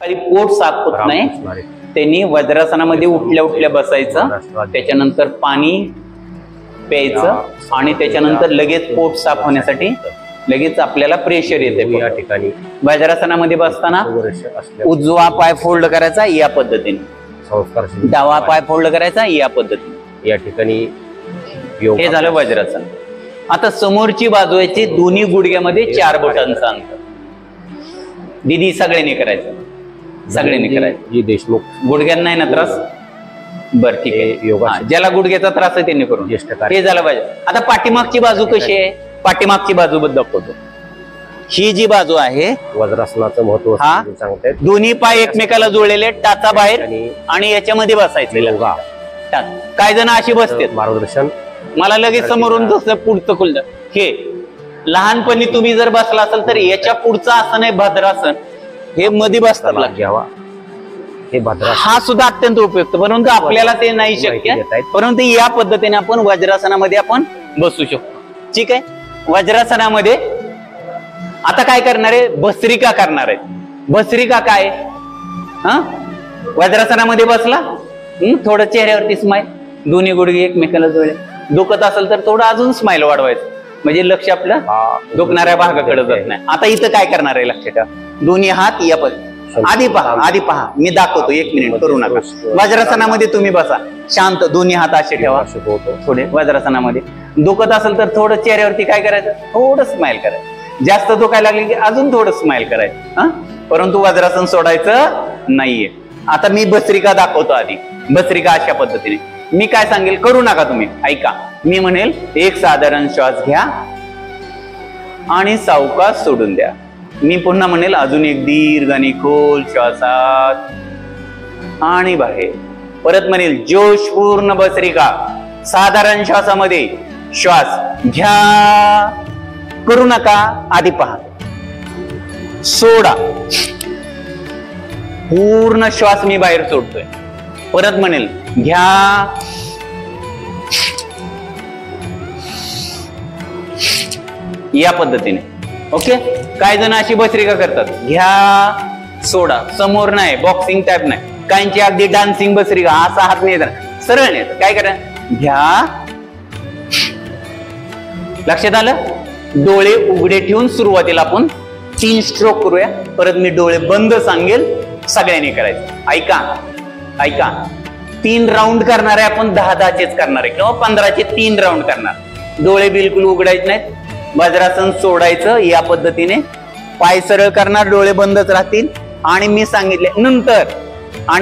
पोट साफ होत नाही त्यांनी वज्रासनामध्ये उठल्या उठल्या बसायचं, त्याच्यानंतर पाणी प्यायचं आणि त्याच्यानंतर लगेच पोट साफ होण्यासाठी लगेच आपल्याला प्रेशर येते। या ठिकाणी वज्रासनामध्ये बसताना उजवा पाय फोल्ड करायचा या पद्धतीने, डावा पाय फोल्ड करायचा या पद्धतीने। या ठिकाणी हे झालं वज्रासन। आता समोरची बाजू आहे, दोन्ही गुडघ्यामध्ये 4 बोटांचं अंतर दीदी सगळ्यांनी करायचं, सगळ्यांनी करायचं। जी देशमुख गुडघ्यांना नाही ना त्रास, बर ठीक आहे, योगा ज्याला गुडघ्याचा त्रास आहे त्यांनी करून हे झालं पाहिजे। आता पाठीमागची बाजू कशी आहे, पाठीमागची बाजू बद्दल दाखवतो। ही जी बाजू आहे वज्रासनाचं महत्व सांगतायत, दोन्ही पाय एकमेकाला जोडलेले, टाचा बाहेर आणि याच्यामध्ये बसायचं योगा। काय जण अशी बसते, मार्गदर्शन मला लगेच समोरून जसं पुढचं खुलतं। हे लहानपणी तुम्ही जर बसला असाल तर याच्या पुढचं आसन आहे भद्रासन, हे मध्ये बसतात घ्यावा, हे भद्रासन हा सुद्धा अत्यंत उपयुक्त, परंतु आपल्याला ते नाही शक्य, परंतु या पद्धतीने आपण वज्रासनामध्ये आपण बसू शकतो। ठीक आहे, वज्रासनामध्ये आता काय करणार आहे, भस्त्रिका करणार आहे। भस्त्रिका काय, वज्रासनामध्ये बसला, थोडं चेहऱ्यावरती स्माईल, दोन्ही गुडघे एकमेकाला जोडले, दुखत असेल तर थोडं अजून स्माईल वाढवायचं, म्हणजे लक्ष आपलं दुखणाऱ्या भागाकडे जात नाही। आता इथं काय करणार आहे लक्ष ठेवा, दोन्ही हात या आधी पहा मी दाखवतो, 1 मिनिट करू नका। वज्रासनामध्ये तुम्ही बसा शांत, दोन्ही हात असे ठेवा थोडे वज्रासनामध्ये। दुखत असेल तर थोडं चेहऱ्यावरती काय करायचं, थोडं स्माईल करायचं, जास्त दुखायला लागले की अजून थोडं स्माईल करायचं, परंतु वज्रासन सोडायचं नाहीये। आता मी भस्त्रिका दाखवतो आधी। भस्त्रिका अशा पद्धतीने मी काय सांगेल, करू नका तुम्ही, ऐका मी म्हणेल, एक साधारण श्वास घ्या आणि सावकाश सोडून द्या। मी पुन्हा म्हणेल, अजून एक दीर्घ आणि खोल श्वासात आणि बाहेर, परत म्हणेल जोशपूर्ण भस्त्रिका, साधारण श्वासामध्ये श्वास घ्या, करू नका, आधी पहा, सोडा, पूर्ण श्वास मी बाहेर सोडतोय, परत म्हणेल घ्या, या पद्धतीने। ओके, काय जण अशी भस्त्रिका करतात, घ्या सोडा, समोर नाही, बॉक्सिंग टाइप नाही, काहींची अगदी डान्सिंग भस्त्रिका, असा हात नाही सरळ नाही, काय करा, घ्या, लक्षात आलं। डोळे उघडे ठेवून सुरुवातीला आपण 3 स्ट्रोक करूया, परत मी डोळे बंद सांगेल, सगळ्यांनी करायचं। ऐका ऐका, 3 राऊंड करणार आहे आपण, 10-10चेच करणार आहे किंवा 15चे 3 राऊंड करणार। डोळे बिलकुल उघडायचे नाहीत, वज्रासन सोडायचं या पद्धतीने, पाय सरळ करणार, डोळे बंदच राहतील आणि मी सांगितले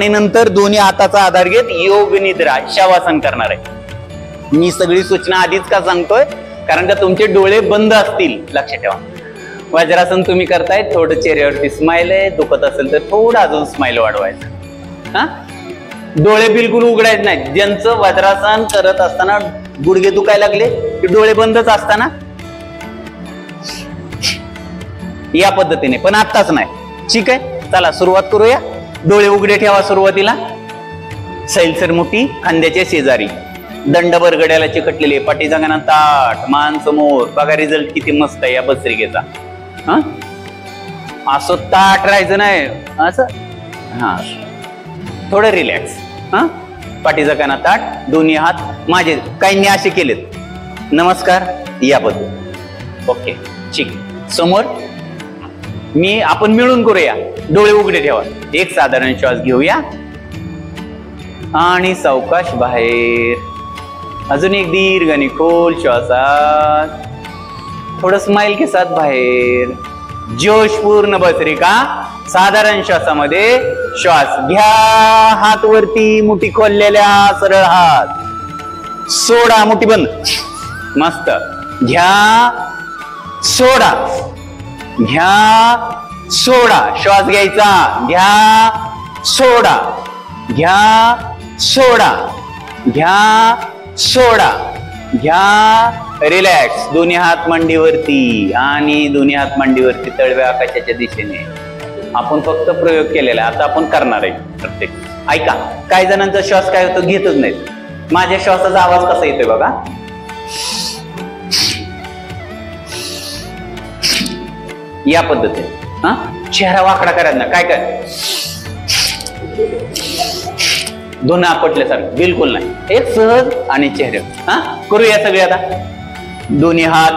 नंतर दोन्ही हाताचा आधार घेत योग निद्रा शवासन करणार आहे। मी सगळी सूचना आधीच का सांगतोय, कारण का तुमचे डोळे बंद असतील, लक्षात ठेवा। वज्रासन तुम्ही करताय, थोडं चेहऱ्यावरती स्माईल आहे, दुखत असेल तर थोडं अजून स्माईल वाढवायचं, डोळे बिलकुल उघडायचे नाहीत। ज्यांचं वज्रासन करत असताना गुडघे दुखायला लागले की डोळे बंदच असताना या पद्धतीने, पण आत्ताच नाही। ठीक आहे, चला सुरुवात करूया। डोळे उघडे ठेवा सुरुवातीला, सैलसर मुठी खांद्याच्या शेजारी, दंड बरगड्याला चिकटलेले, पाठीचा गाणा ताट, मान समोर, बघा रिझल्ट किती मस्त आहे या भस्त्रिकेचा। असं ताट राहायचं नाही, असं थोडं रिलॅक्स, पाठीचा गाणा ताट, दोन्ही हात माझे, काहींनी असे केलेत, नमस्कार या पद्धत। ओके, ठीक, समोर आपण मिळून करूया, डोळे उघडे ठेवा, एक साधारण श्वास घेऊया आणि सावकाश बाहेर, अजून एक दीर्घ आणि खोल श्वासात, थोडं स्माइल के साथ बाहेर, जोशपूर्ण भस्त्रिका, साधारण श्वासामध्ये श्वास घ्या, हात वरती, मुठी खोललेल्या, सरळ हात, सोडा, मुठी बंद, मस्त, घ्या सोडा, घ्या सोडा, श्वास घ्यायचा, घ्या सोडा, घ्या सोडा, घ्या सोडा, घ्या, रिलॅक्स, दोन्ही हात मांडीवरती आणि दोन्ही हात मांडीवरती, तळव्या आकाशाच्या दिशेने। आपण फक्त प्रयोग केलेला, आता आपण करणार आहे प्रत्येक। ऐका, काही जणांचा श्वास काय होतो, घेतच नाहीत, माझ्या श्वासाचा आवाज कसा येतोय बघा, या पद्धतीने, चेहरा वाकडा करायचा, काय दोन आपटल्यासारखं बिलकुल नाही, एक सहज आणि चेहरे. हा, करूया सगळे आता. दोन्ही हात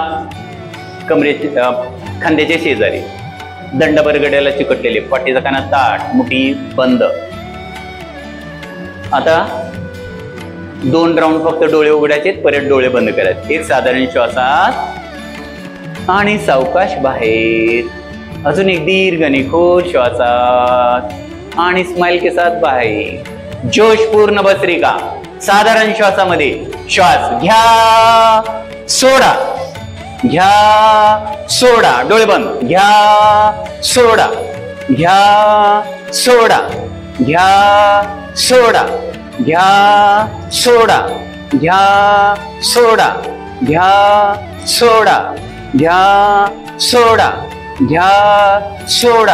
कमरेचे खांद्याच्या शेजारी, दंड बरगड्याला चिकटलेले, पाठीचा काना ताट, मुठी बंद. आता 2 राऊंड फक्त डोळे उघडायचे, परत डोळे बंद करायचे. एक साधारण श्वासात आणि सावकाश बाहेर. अजून एक दीर्घ आणि खोल श्वासात आणि स्माइल के साथ बाहेर. जोशपूर्ण भस्त्रिका. साधारण श्वासामध्ये श्वास घ्या, सोडा, घ्या, सोडा, डोळे बंद, घ्या, सोडा, घ्या, सोडा, घ्या, सोडा, घ्या, सोडा, घ्या, सोडा, घ्या, सोडा, घ्या, सोडा, घ्या, सोडा.